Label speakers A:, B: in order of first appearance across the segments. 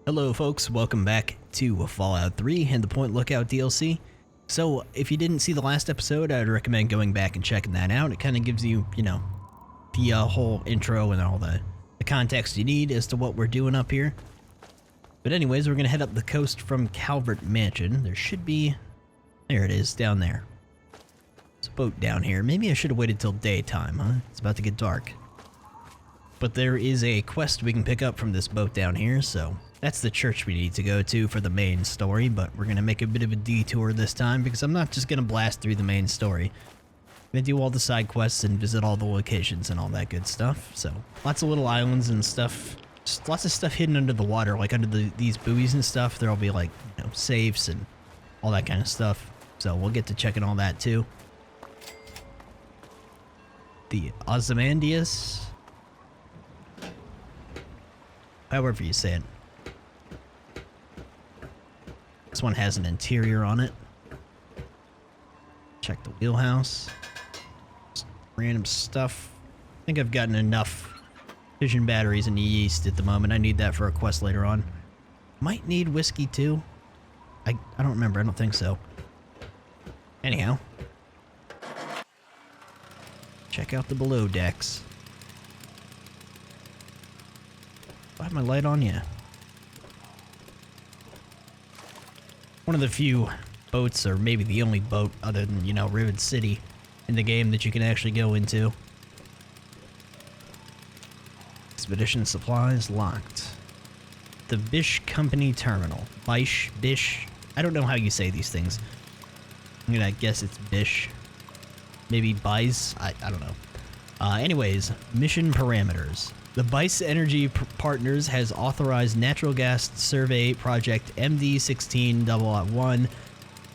A: Hello folks, welcome back to Fallout 3 and the Point Lookout DLC. So, if you didn't see the last episode, I'd recommend going back and checking that out. It kind of gives you, the whole intro and all the context you need as to what we're doing up here. But anyways, we're going to head up the coast from Calvert Mansion. There should be... There it is, down there. There's a boat down here. Maybe I should have waited till daytime, huh? It's about to get dark. But there is a quest we can pick up from this boat down here, so... That's the church we need to go to for the main story, but we're going to make a bit of a detour this time because I'm not just going to blast through the main story. I'm going to do all the side quests and visit all the locations and all that good stuff. So, lots of little islands and stuff. Just lots of stuff hidden under the water, like under these buoys and stuff. There'll be like, safes and all that kind of stuff. So, we'll get to checking all that too. The Ozymandias. However you say it. This one has an interior on it. Check the wheelhouse. Just random stuff. I think I've gotten enough fission batteries and yeast at the moment. I need that for a quest later on. Might need whiskey too. I don't remember. I don't think so. Anyhow. Check out the below decks. Do I have my light on? Yeah. One of the few boats, or maybe the only boat other than, Rivet City in the game that you can actually go into. Expedition supplies locked. The Bish Company Terminal. Bish. I don't know how you say these things. I'm gonna guess it's Bish. Maybe Bice? I don't know. Anyways, mission parameters. The Bice Energy Partners has authorized Natural Gas Survey Project MD16-1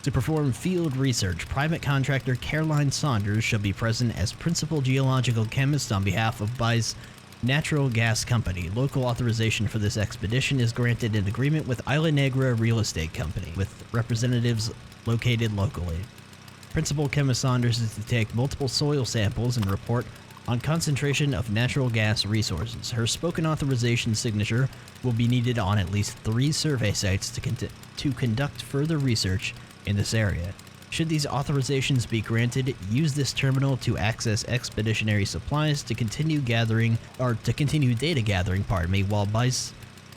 A: to perform field research. Private contractor Caroline Saunders shall be present as principal geological chemist on behalf of Bice Natural Gas Company. Local authorization for this expedition is granted in agreement with Isla Negra Real Estate Company, with representatives located locally. Principal Chemist Saunders is to take multiple soil samples and report on concentration of natural gas resources. Her spoken authorization signature will be needed on at least 3 survey sites to conduct further research in this area. Should these authorizations be granted, use this terminal to access expeditionary supplies to continue data gathering, while Bice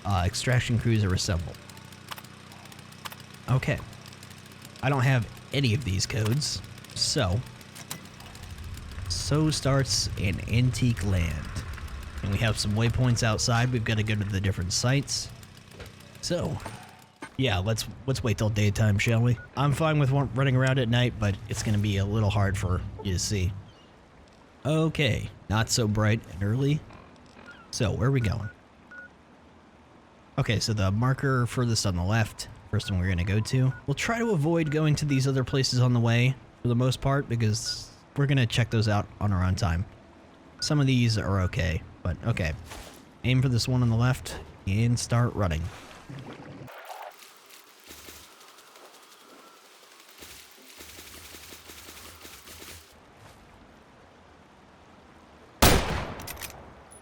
A: extraction crews are assembled. Okay. I don't have any of these codes, so starts an antique land. And we have some waypoints outside. We've got to go to the different sites. So, yeah, let's wait till daytime, shall we? I'm fine with running around at night, but it's going to be a little hard for you to see. Okay, not so bright and early. So, where are we going? Okay, so the marker furthest on the left, first one we're going to go to. We'll try to avoid going to these other places on the way, for the most part, because we're going to check those out on our own time. Some of these are okay, but okay. Aim for this one on the left and start running.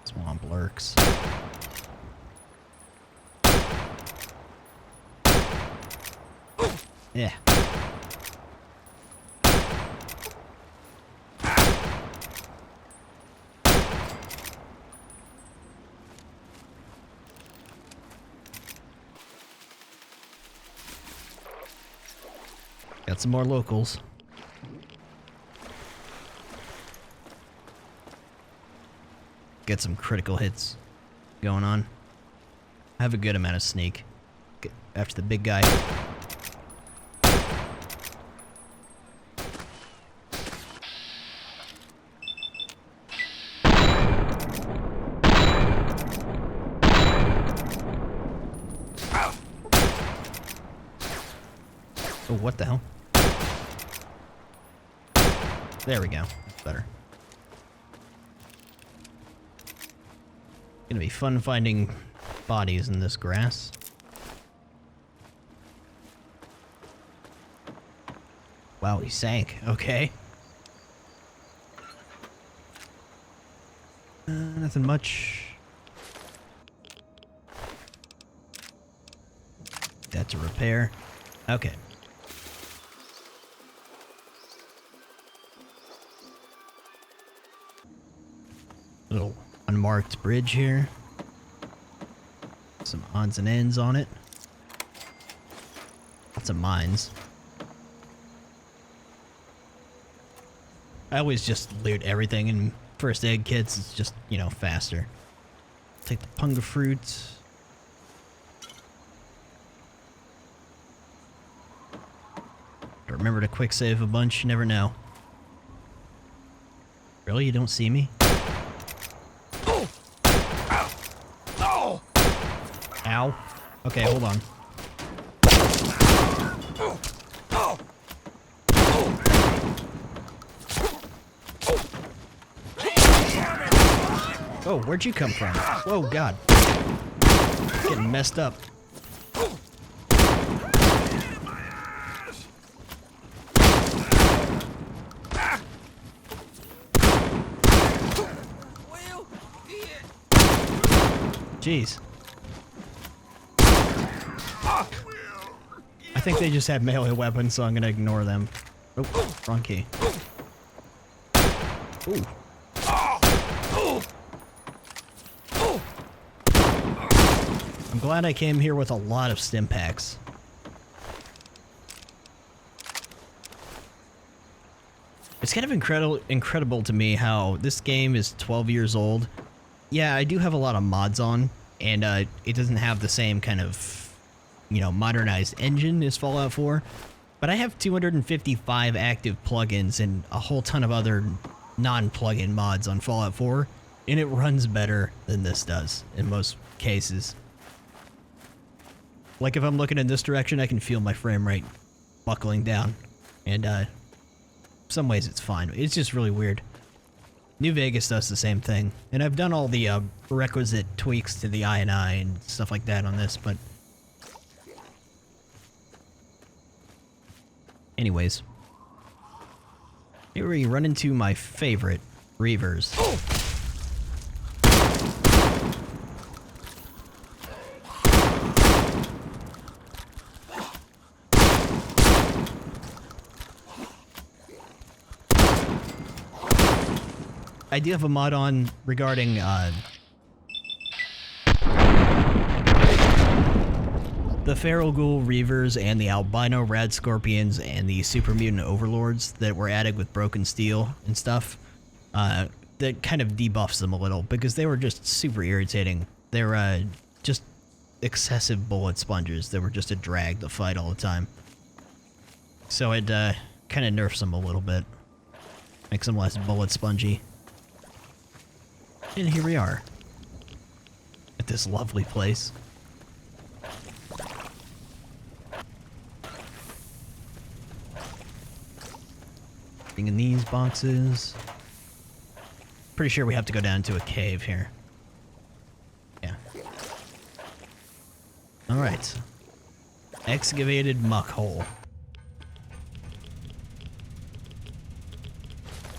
A: Swamp lurks. Yeah. Got some more locals. Get some critical hits going on. I have a good amount of sneak. Get after the big guy. Oh, what the hell? There we go. That's better. Gonna be fun finding bodies in this grass. Wow, he sank. Okay. Nothing much. to repair. Okay. Little unmarked bridge here. Some odds and ends on it. Lots of mines. I always just loot everything in first aid kits. It's just, you know, faster. Take the punga fruit. Remember to quick save a bunch, you never know. Really? You don't see me? Ow. Okay, hold on. Oh, where'd you come from? Whoa, God. Getting messed up. Jeez. I think they just have melee weapons, so I'm gonna ignore them. Oh, wrong key. Ooh. I'm glad I came here with a lot of stim packs. It's kind of incredible to me how this game is 12 years old. Yeah, I do have a lot of mods on, and it doesn't have the same kind of, you know, modernized engine as Fallout 4, but I have 255 active plugins and a whole ton of other non-plugin mods on Fallout 4, and it runs better than this does in most cases. Like if I'm looking in this direction, I can feel my frame rate buckling down, and some ways it's fine. It's just really weird. New Vegas does the same thing, and I've done all the requisite tweaks to the INI and stuff like that on this, but anyways, here we run into my favorite Reavers. I do have a mod on regarding the Feral Ghoul Reavers and the Albino Rad Scorpions and the Super Mutant Overlords that were added with Broken Steel and stuff. That kind of debuffs them a little because they were just super irritating. They're just excessive bullet sponges that were just a drag to fight all the time. So it kind of nerfs them a little bit. Makes them less bullet spongy. And here we are, at this lovely place. In these boxes. Pretty sure we have to go down to a cave here. Yeah. Alright. Excavated muck hole.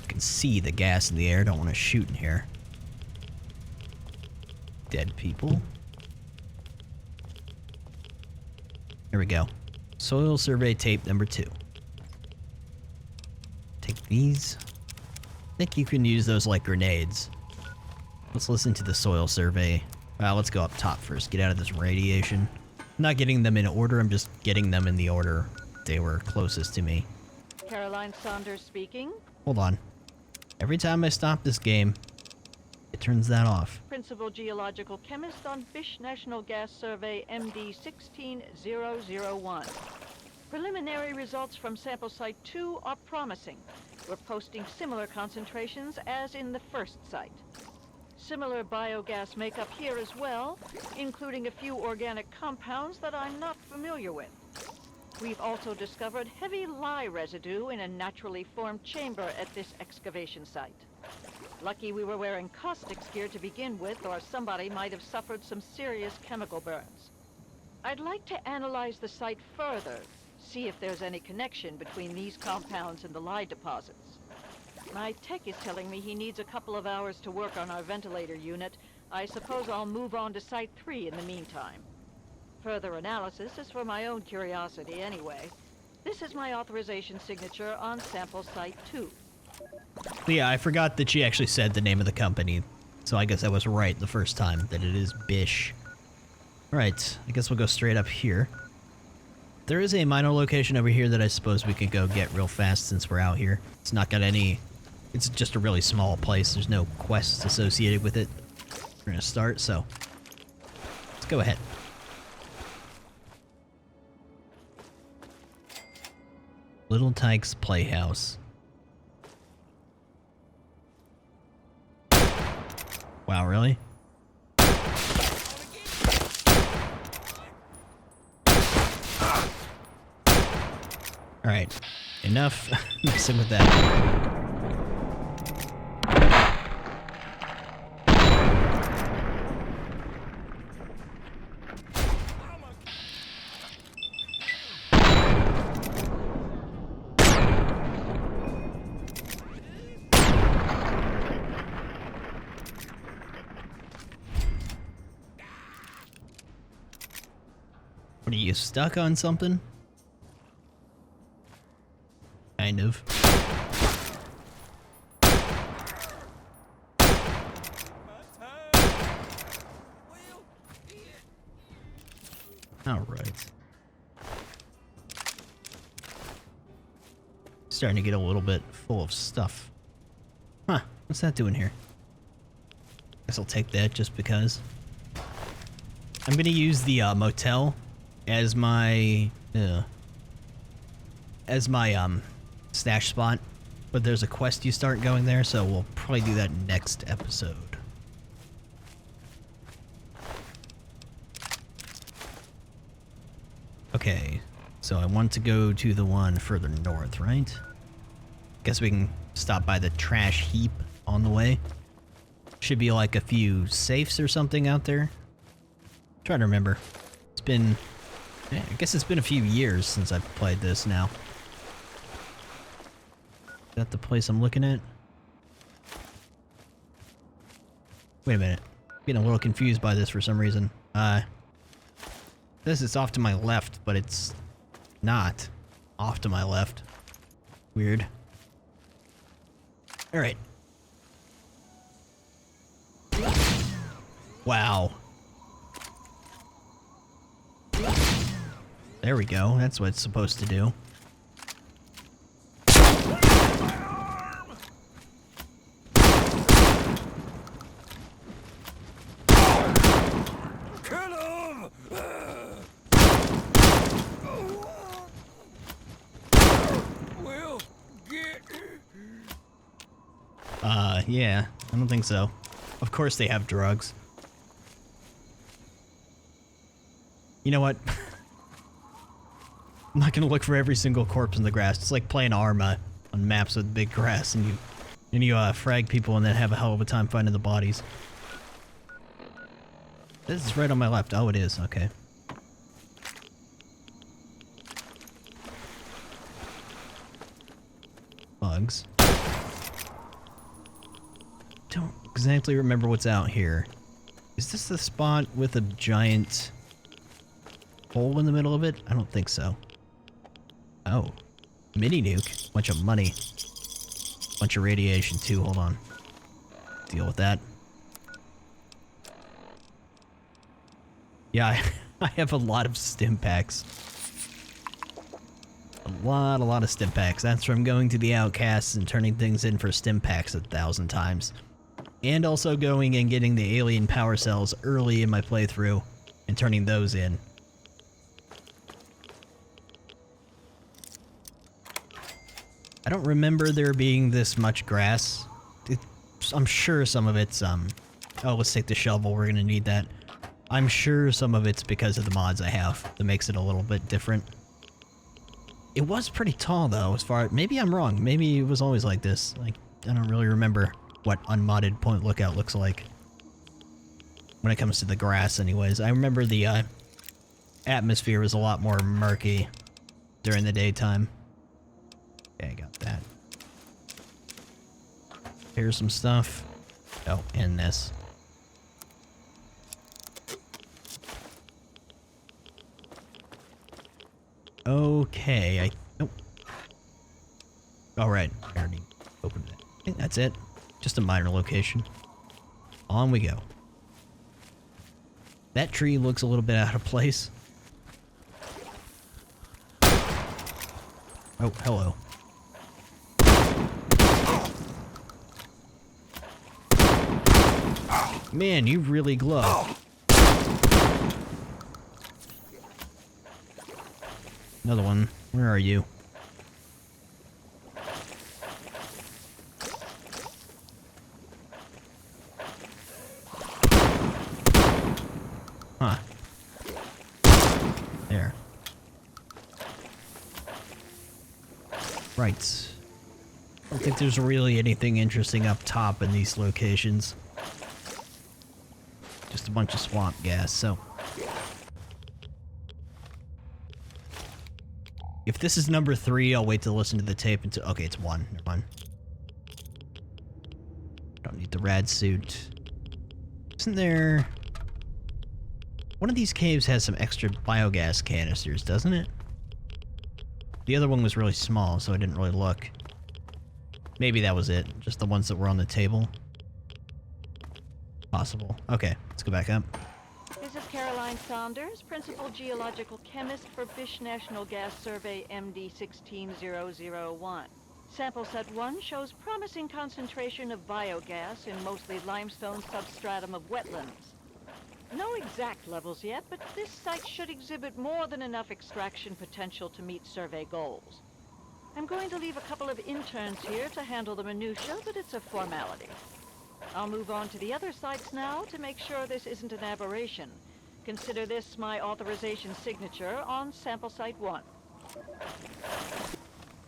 A: I can see the gas in the air, don't want to shoot in here. Dead people. Here we go. Soil survey tape number 2. Take these. I think you can use those like grenades. Let's listen to the soil survey. Well, let's go up top first. Get out of this radiation. I'm not getting them in order, I'm just getting them in the order they were closest to me.
B: Caroline Saunders speaking.
A: Hold on. Every time I stop this game, it turns that off.
B: Principal Geological Chemist on Fish National Gas Survey MD 16001. Preliminary results from sample site 2 are promising. We're posting similar concentrations as in the first site. Similar biogas makeup here as well, including a few organic compounds that I'm not familiar with. We've also discovered heavy lye residue in a naturally formed chamber at this excavation site. Lucky we were wearing caustics gear to begin with, or somebody might have suffered some serious chemical burns. I'd like to analyze the site further, see if there's any connection between these compounds and the lye deposits. My tech is telling me he needs a couple of hours to work on our ventilator unit. I suppose I'll move on to Site 3 in the meantime. Further analysis is for my own curiosity anyway. This is my authorization signature on sample site 2.
A: Yeah, I forgot that she actually said the name of the company, so I guess I was right the first time, that it is Bish. Alright, I guess we'll go straight up here. There is a minor location over here that I suppose we could go get real fast since we're out here. It's not got any... It's just a really small place. There's no quests associated with it. We're gonna start, so... Let's go ahead. Little Tyke's Playhouse. Wow, really? Alright, enough messing with that. What, are you stuck on something? Kind of. Alright. Starting to get a little bit full of stuff. Huh, what's that doing here? Guess I'll take that just because. I'm gonna use the motel as my stash spot, but there's a quest you start going there, so we'll probably do that next episode. Okay, so I want to go to the one further north, right? Guess we can stop by the trash heap on the way. Should be like a few safes or something out there. Trying to remember. It's been... I guess it's been a few years since I've played this now. Is that the place I'm looking at? Wait a minute. I'm getting a little confused by this for some reason. This is off to my left, but it's not off to my left. Weird. Alright. Wow. There we go. That's what it's supposed to do. Yeah, I don't think so. Of course they have drugs. You know what? I'm not gonna look for every single corpse in the grass. It's like playing Arma on maps with big grass, and you frag people and then have a hell of a time finding the bodies. This is right on my left. Oh, it is. Okay. Bugs. Don't exactly remember what's out here. Is this the spot with a giant hole in the middle of it? I don't think so. Oh. Mini nuke. Bunch of money. Bunch of radiation too. Hold on. Deal with that. Yeah, I have a lot of stim packs. A lot of stim packs. That's from going to the Outcasts and turning things in for stim packs 1,000 times. And also going and getting the alien power cells early in my playthrough and turning those in. I don't remember there being this much grass. I'm sure some of it's, oh, let's take the shovel, we're gonna need that. I'm sure some of it's because of the mods I have that makes it a little bit different. It was pretty tall though, as far, maybe I'm wrong, maybe it was always like this. Like, I don't really remember what unmodded Point Lookout looks like. When it comes to the grass anyways. I remember the, atmosphere was a lot more murky during the daytime. Okay, I got that. Here's some stuff. Oh, and this. Okay, nope. Alright, I already opened it. I think that's it. Just a minor location. On we go. That tree looks a little bit out of place. Oh, hello. Man, you really glow. Another one. Where are you? Huh. There. Right. I don't think there's really anything interesting up top in these locations. Just a bunch of swamp gas, so... If this is number 3, I'll wait to listen to the tape until... Okay, it's 1. Never mind. Don't need the rad suit. Isn't there... One of these caves has some extra biogas canisters, doesn't it? The other one was really small, so I didn't really look. Maybe that was it. Just the ones that were on the table. Possible. Okay, let's go back up.
B: This is Caroline Saunders, Principal Geological Chemist for Bish National Gas Survey MD16001. Sample set 1 shows promising concentration of biogas in mostly limestone substratum of wetlands. No exact levels yet, but this site should exhibit more than enough extraction potential to meet survey goals. I'm going to leave a couple of interns here to handle the minutiae, but it's a formality. I'll move on to the other sites now to make sure this isn't an aberration. Consider this my authorization signature on sample site 1.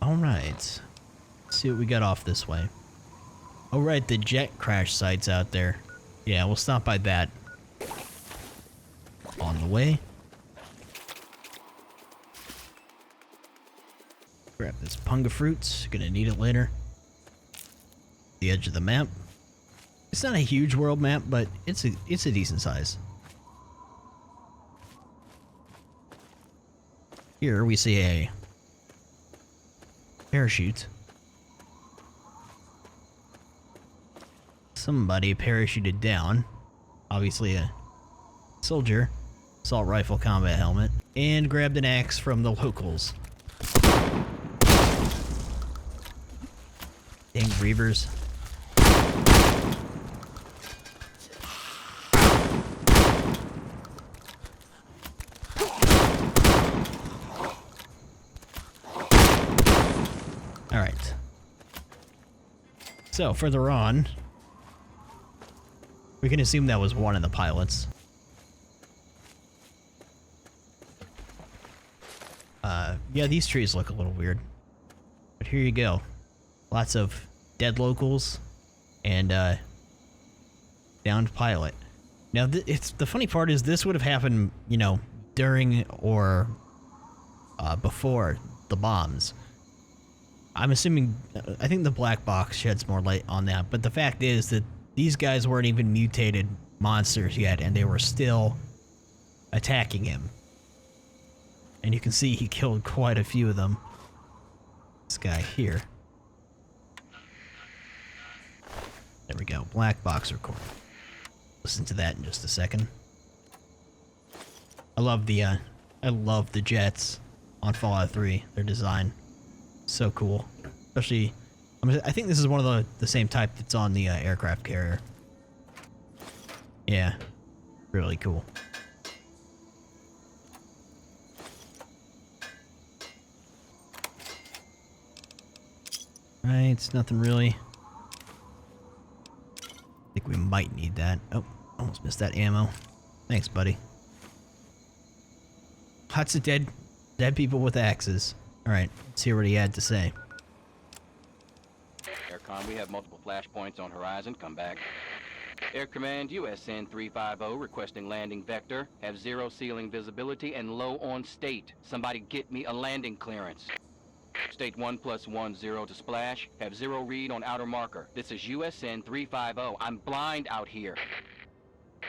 A: Alright. Let's see what we got off this way. Oh right, the jet crash site's out there. Yeah, we'll stop by that. On the way. Grab this punga fruits. Gonna need it later. The edge of the map. It's not a huge world map, but it's a decent size. Here we see a parachute. Somebody parachuted down. Obviously a soldier. Assault rifle combat helmet. And grabbed an axe from the locals. Dang Reavers. Alright. So, further on, we can assume that was one of the pilots. Yeah, these trees look a little weird. But here you go. Lots of dead locals and downed pilot. Now, it's the funny part is this would have happened, you know, during or before the bombs. I'm assuming, I think the black box sheds more light on that, but the fact is that these guys weren't even mutated monsters yet, and they were still attacking him. And you can see he killed quite a few of them. This guy here. There we go, black box recording. Listen to that in just a second. I love the jets on Fallout 3, their design. So cool. Especially, I think this is one of the same type that's on the aircraft carrier. Yeah, really cool. Right, nothing really. I think we might need that. Oh, almost missed that ammo. Thanks, buddy. Lots of dead people with axes. Alright, let's hear what he had to say.
C: Aircom, we have multiple flashpoints on horizon. Come back. Air Command, USN 350, requesting landing vector. Have 0 ceiling visibility and low on state. Somebody get me a landing clearance. State 1+10 to splash. Have 0 read on outer marker. This is USN 350. I'm blind out here.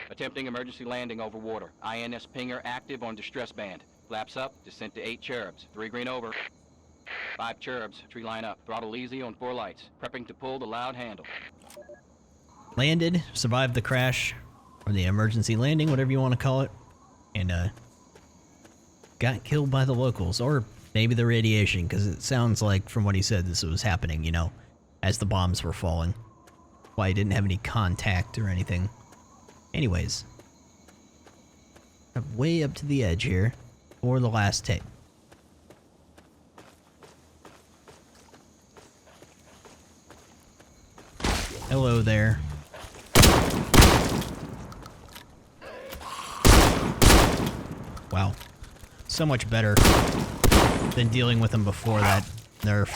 C: Attempting emergency landing over water. INS pinger active on distress band. Flaps up, descent to 8 cherubs. 3 green over. 5 cherubs, tree line up. Throttle easy on 4 lights. Prepping to pull the loud handle.
A: Landed, survived the crash, or the emergency landing, whatever you want to call it, and got killed by the locals, or maybe the radiation, because it sounds like, from what he said, this was happening, you know, as the bombs were falling. Why he didn't have any contact or anything. Anyways, way up to the edge here for the last tape. Hello there. Wow. So much better than dealing with them before that nerf.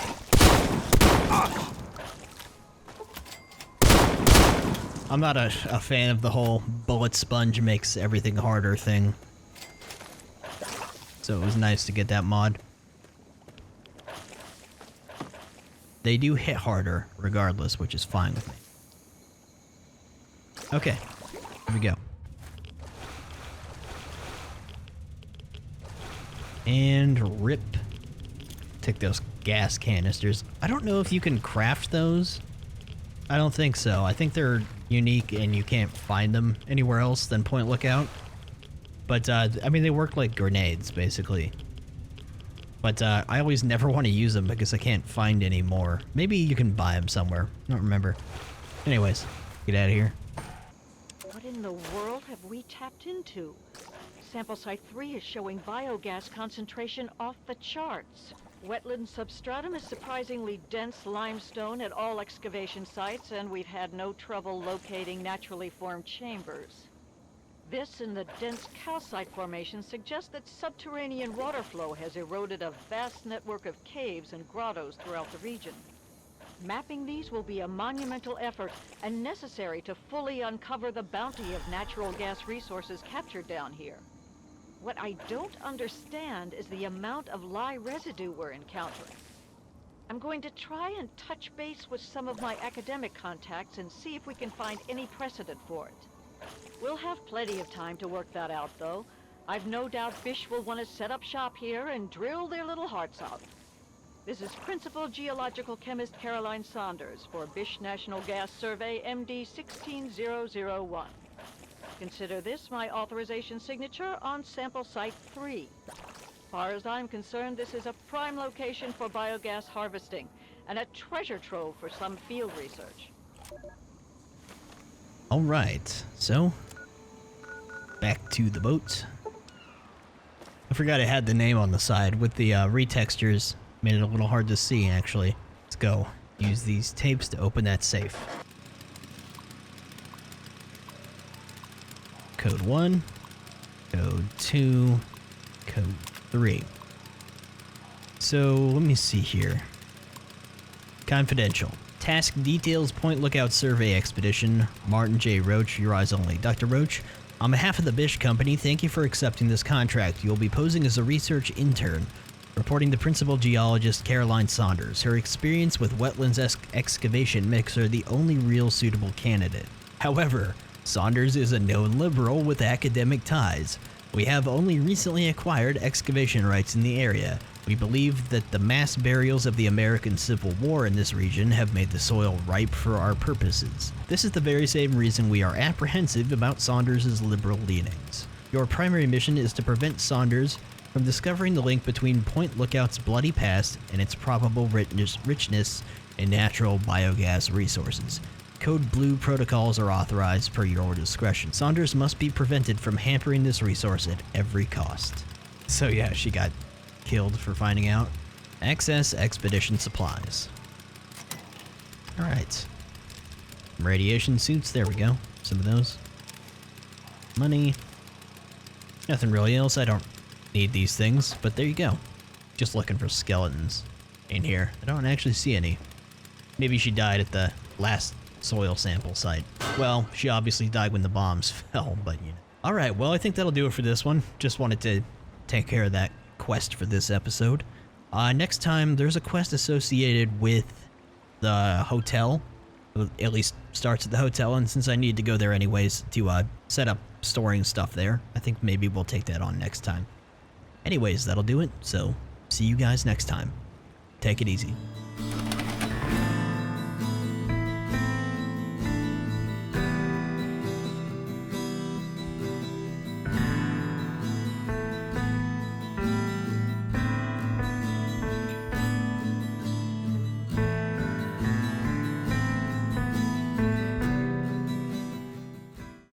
A: I'm not a fan of the whole bullet sponge makes everything harder thing. So it was nice to get that mod. They do hit harder regardless, which is fine with me. Okay, here we go. And rip. Take those gas canisters. I don't know if you can craft those. I don't think so. I think they're unique and you can't find them anywhere else than Point Lookout. But, I mean, they work like grenades, basically. But, I always never want to use them because I can't find any more. Maybe you can buy them somewhere. I don't remember. Anyways, get out of here.
B: What in the world have we tapped into? Sample Site 3 is showing biogas concentration off the charts. Wetland substratum is surprisingly dense limestone at all excavation sites, and we've had no trouble locating naturally formed chambers. This and the dense calcite formation suggests that subterranean water flow has eroded a vast network of caves and grottos throughout the region. Mapping these will be a monumental effort and necessary to fully uncover the bounty of natural gas resources captured down here. What I don't understand is the amount of lye residue we're encountering. I'm going to try and touch base with some of my academic contacts and see if we can find any precedent for it. We'll have plenty of time to work that out, though. I've no doubt Bish will want to set up shop here and drill their little hearts out. This is Principal Geological Chemist Caroline Saunders for Bish National Gas Survey MD 16001. Consider this my authorization signature on Sample Site 3. As far as I'm concerned, this is a prime location for biogas harvesting and a treasure trove for some field research.
A: Alright, so back to the boat. I forgot it had the name on the side. With the retextures, made it a little hard to see, actually. Let's go. Use these tapes to open that safe. Code 1, Code 2, Code 3. So, let me see here. Confidential. Task details Point Lookout Survey Expedition. Martin J. Roach, your eyes only. Dr. Roach, on behalf of the Bish Company, thank you for accepting this contract. You'll be posing as a research intern. Reporting to Principal Geologist Caroline Saunders. Her experience with wetlands excavation makes her the only real suitable candidate. However, Saunders is a known liberal with academic ties. We have only recently acquired excavation rights in the area. We believe that the mass burials of the American Civil War in this region have made the soil ripe for our purposes. This is the very same reason we are apprehensive about Saunders' liberal leanings. Your primary mission is to prevent Saunders from discovering the link between Point Lookout's bloody past and its probable richness in natural biogas resources. Code Blue protocols are authorized per your discretion. Saunders must be prevented from hampering this resource at every cost. So yeah, she got killed for finding out. Access expedition supplies. Alright. Radiation suits, there we go. Some of those. Money. Nothing really else, I don't need these things, but there you go. Just looking for skeletons in here. I don't actually see any. Maybe she died at the last soil sample site. Well, she obviously died when the bombs fell, but you know. Alright, well, I think that'll do it for this one. Just wanted to take care of that quest for this episode. Next time, there's a quest associated with the hotel. At least starts at the hotel, and since I need to go there anyways to set up storing stuff there, I think maybe we'll take that on next time. Anyways, that'll do it. So, see you guys next time. Take it easy.